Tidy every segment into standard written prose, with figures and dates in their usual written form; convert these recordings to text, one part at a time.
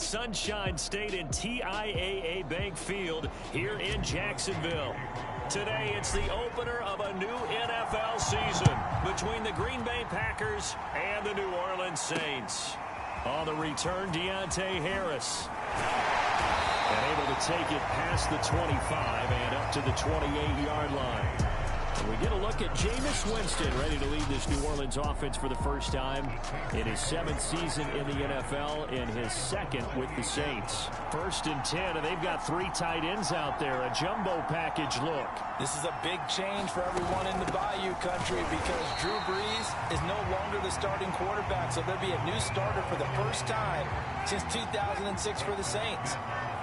Sunshine State and TIAA Bank Field here in Jacksonville. Today, it's the opener of a new NFL season between the Green Bay Packers and the New Orleans Saints. On the return, Deontay Harris. And able to take it past the 25 and up to the 28-yard line. And we get a look at Jameis Winston ready to lead this New Orleans offense for the first time in his 7th season in the NFL and his 2nd with the Saints. 1st and 10, and they've got 3 tight ends out there, a jumbo package look. This is a big change for everyone in the Bayou country because Drew Brees is no longer the starting quarterback, so there'll be a new starter for the first time since 2006 for the Saints.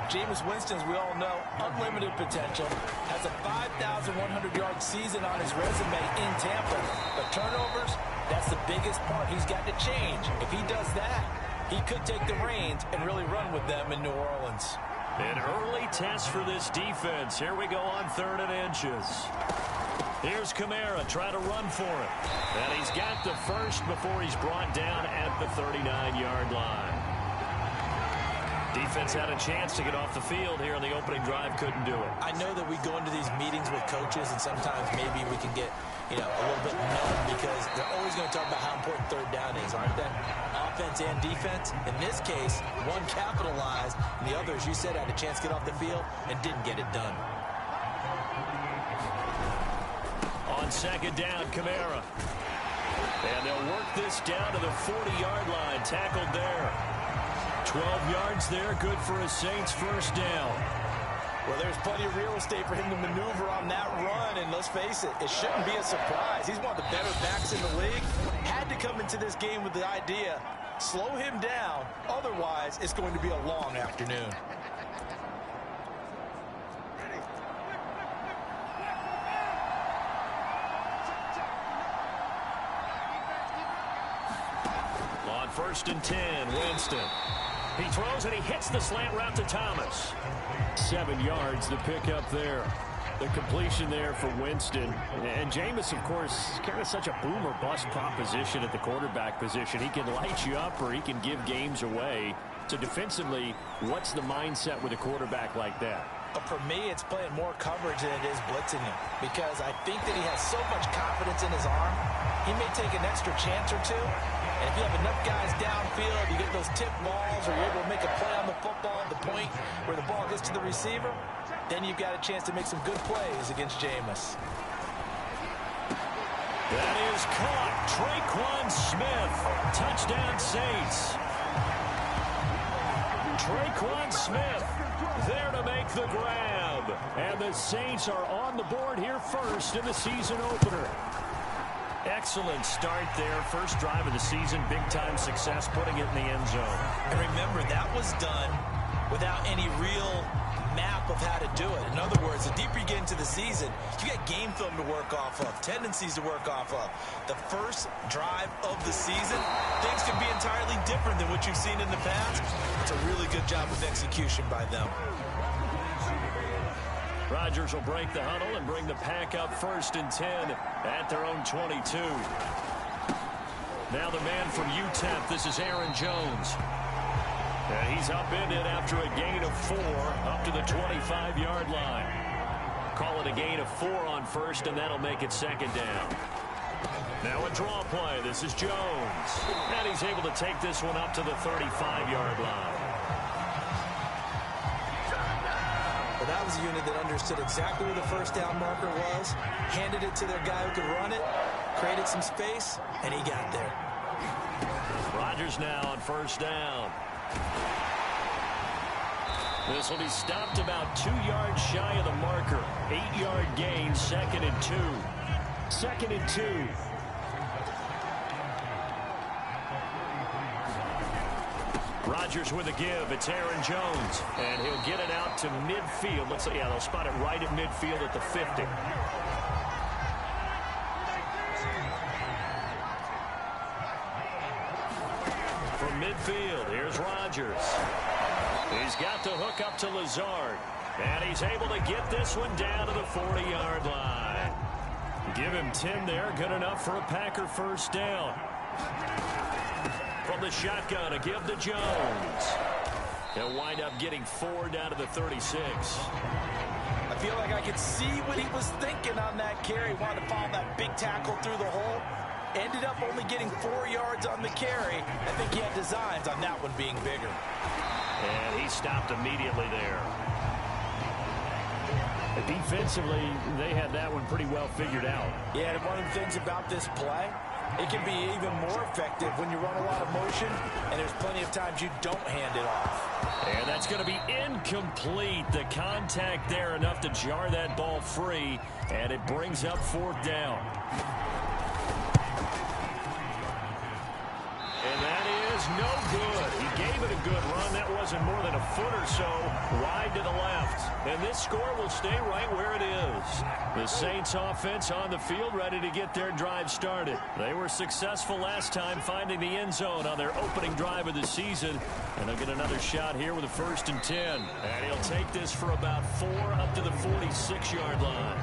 Jameis Winston, as we all know, unlimited potential, has a 5,100-yard season on his resume in Tampa. But turnovers, that's the biggest part he's got to change. If he does that, he could take the reins and really run with them in New Orleans. An early test for this defense. Here we go on 3rd and inches. Here's Kamara trying to run for it. And he's got the first before he's brought down at the 39-yard line. Defense had a chance to get off the field here on the opening drive, couldn't do it. I know that we go into these meetings with coaches, and sometimes maybe we can get, a little bit numb because they're always going to talk about how important 3rd down is, aren't they? Offense and defense. In this case, one capitalized, and the other, as you said, had a chance to get off the field and didn't get it done. On 2nd down, Kamara. And they'll work this down to the 40-yard line, tackled there. 12 yards there, good for a Saints first down. Well, there's plenty of real estate for him to maneuver on that run, and let's face it, it shouldn't be a surprise. He's one of the better backs in the league. Had to come into this game with the idea, slow him down, otherwise it's going to be a long afternoon. On 1st and 10, Winston. He throws and he hits the slant route to Thomas. 7 yards to pick up there. The completion there for Winston. And Jameis, of course, kind of such a boom or bust proposition at the quarterback position. He can light you up or he can give games away. So defensively, what's the mindset with a quarterback like that? For me, it's playing more coverage than it is blitzing him because I think that he has so much confidence in his arm. He may take an extra chance or two. And if you have enough guys downfield, you get those tip balls, or you're able to make a play on the football at the point where the ball gets to the receiver, then you've got a chance to make some good plays against Jameis. That is caught. Traquan Smith. Touchdown Saints. Traquan Smith there to make the grab. And the Saints are on the board here first in the season opener. Excellent start there. First drive of the season. Big-time success putting it in the end zone. And remember, that was done without any real map of how to do it. In other words, the deeper you get into the season, you got game film to work off of, tendencies to work off of. The first drive of the season, things can be entirely different than what you've seen in the past. It's a really good job of execution by them. Rodgers will break the huddle and bring the pack up 1st and 10 at their own 22. Now the man from UTEP, this is Aaron Jones. And he's upended after a gain of 4 up to the 25-yard line. Call it a gain of 4 on 1st, and that'll make it 2nd down. Now a draw play. This is Jones. And he's able to take this one up to the 35-yard line. That was a unit that understood exactly where the first down marker was, handed it to their guy who could run it, created some space, and he got there. Rodgers now on 1st down. This will be stopped about 2 yards shy of the marker. 8-yard gain, 2nd and 2. 2nd and 2. Rodgers with a give. It's Aaron Jones. And he'll get it out to midfield. Let's say, yeah, they'll spot it right at midfield at the 50. From midfield, here's Rodgers. He's got the hook up to Lazard. And he's able to get this one down to the 40-yard line. Give him 10 there. Good enough for a Packer first down. From the shotgun, a give to Jones. He'll wind up getting 4 down to the 36. I feel like I could see what he was thinking on that carry. Wanted to follow that big tackle through the hole. Ended up only getting 4 yards on the carry. I think he had designs on that one being bigger. And he stopped immediately there. Defensively, they had that one pretty well figured out. Yeah, and one of the things about this play, it can be even more effective when you run a lot of motion, and there's plenty of times you don't hand it off. And that's going to be incomplete. The contact there enough to jar that ball free, and it brings up 4th down. And that is no good. He gave it a good run. That wasn't more than a foot or so wide to the left. And this score will stay right where it is. The Saints offense on the field ready to get their drive started. They were successful last time finding the end zone on their opening drive of the season. And they'll get another shot here with a 1st and 10. And he'll take this for about 4 up to the 46-yard line.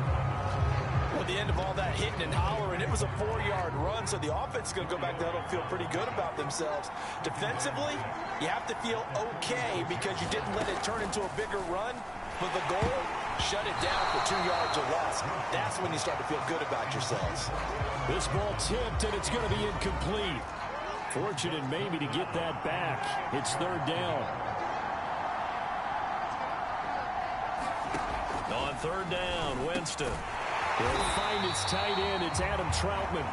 At the end of all that hitting and hollering, it was a 4-yard run, so the offense is going to go back to huddle and feel pretty good about themselves. Defensively, you have to feel okay because you didn't let it turn into a bigger run, but the goal, shut it down for 2 yards or less. That's when you start to feel good about yourselves. This ball tipped, and it's going to be incomplete. Fortunate maybe to get that back. It's 3rd down. On 3rd down, Winston. He'll find his tight end. It's Adam Troutman.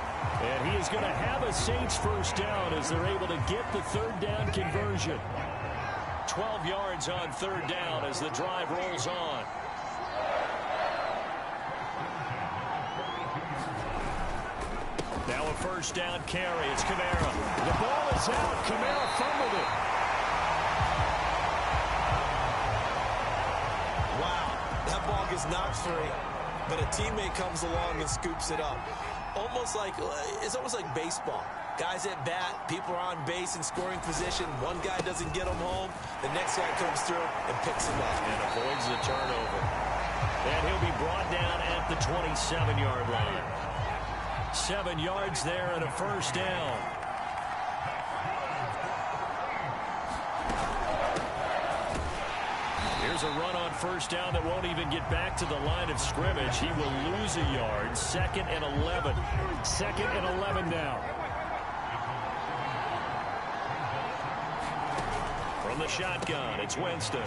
And he is going to have a Saints 1st down as they're able to get the 3rd down conversion. 12 yards on 3rd down as the drive rolls on. Now a 1st down carry. It's Kamara. The ball is out. Kamara fumbled it. Wow, that ball gets knocked free. But a teammate comes along and scoops it up. It's almost like baseball. Guys at bat, people are on base in scoring position. One guy doesn't get him home. The next guy comes through and picks him up. And avoids the turnover. And he'll be brought down at the 27-yard line. 7 yards there and a 1st down. Here's a run on 1st down that won't even get back to the line of scrimmage. He will lose a yard. 2nd and 11. 2nd and 11 now. From the shotgun, it's Winston.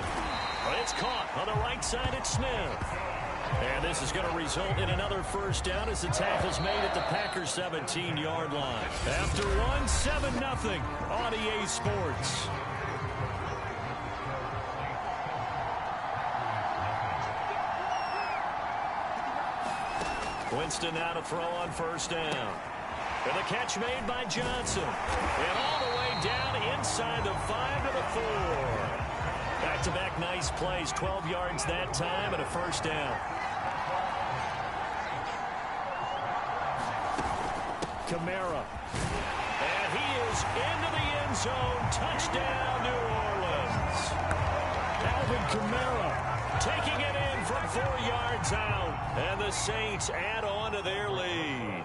But it's caught on the right side. It's Smith. And this is going to result in another 1st down as the tackle's made at the Packers' 17-yard line. After one, 7-0 on EA Sports. Winston now to throw on 1st down. And the catch made by Johnson. And all the way down inside the 5 to the 4. Back-to-back nice plays. 12 yards that time and a 1st down. Kamara. And he is into the end zone. Touchdown, New Orleans. Alvin Kamara taking it in from 4 yards out. And the Saints add on to their lead.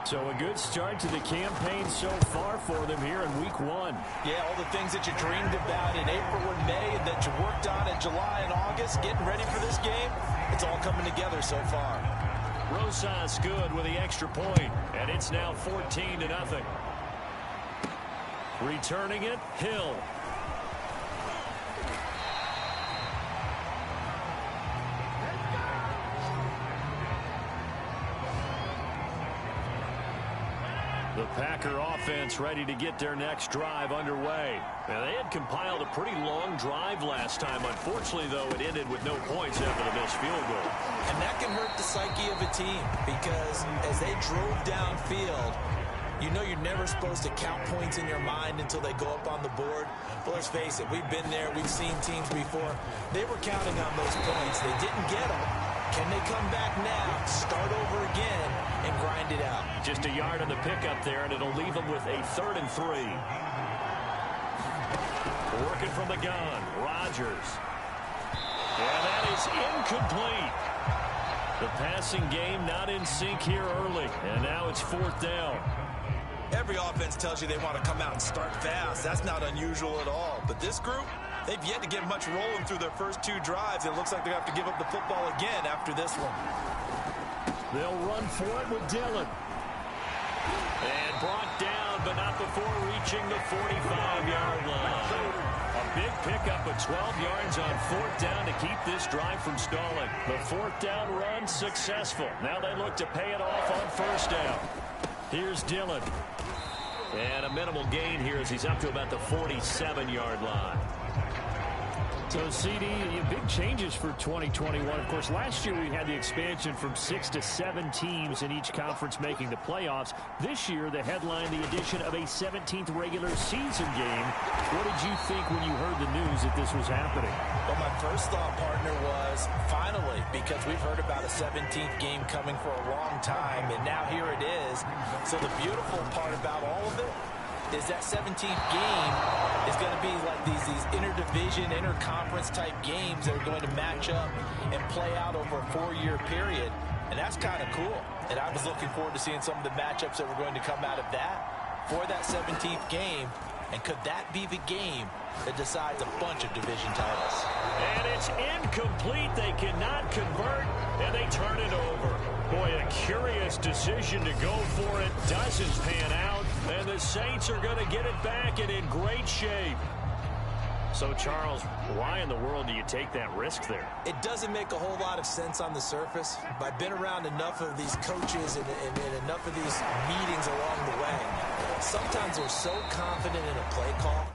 So a good start to the campaign so far for them here in week 1. Yeah, all the things that you dreamed about in April and May and that you worked on in July and August, getting ready for this game, it's all coming together so far. Rosas good with the extra point, and it's now 14-0. Returning it, Hill. The Packer offense ready to get their next drive underway. Now, they had compiled a pretty long drive last time. Unfortunately, though, it ended with no points after the missed field goal. And that can hurt the psyche of a team because as they drove downfield, you know you're never supposed to count points in your mind until they go up on the board. But let's face it, we've been there. We've seen teams before. They were counting on those points. They didn't get them. Can they come back now, start over again, and grind it out? Just a yard on the pickup there, and it'll leave them with a 3rd and 3. Working from the gun, Rodgers. And that is incomplete. The passing game not in sync here early, and now it's 4th down. Every offense tells you they want to come out and start fast. That's not unusual at all. But this group, They've yet to get much rolling through their first 2 drives. It looks like they have to give up the football again after this one. They'll run for it with Dillon. And brought down, but not before reaching the 45-yard line. A big pickup of 12 yards on 4th down to keep this drive from stalling. The 4th down run successful. Now they look to pay it off on 1st down. Here's Dillon. And a minimal gain here as he's up to about the 47-yard line. So, CD, big changes for 2021. Of course, last year we had the expansion from 6 to 7 teams in each conference making the playoffs. This year, the headline, the addition of a 17th regular season game. What did you think when you heard the news that this was happening? Well, my first thought, partner, was finally, because we've heard about a 17th game coming for a long time, and now here it is. So the beautiful part about all of it is that 17th game is going to be like these interdivision, interconference type games that are going to match up and play out over a 4-year period. And that's kind of cool. And I was looking forward to seeing some of the matchups that were going to come out of that for that 17th game. And could that be the game that decides a bunch of division titles? And it's incomplete. They cannot convert, and they turn it over. Boy, a curious decision to go for it. Doesn't pan out, and the Saints are going to get it back and in great shape. So, Charles, why in the world do you take that risk there? It doesn't make a whole lot of sense on the surface, but I've been around enough of these coaches and enough of these meetings along the way. Sometimes they're so confident in a play call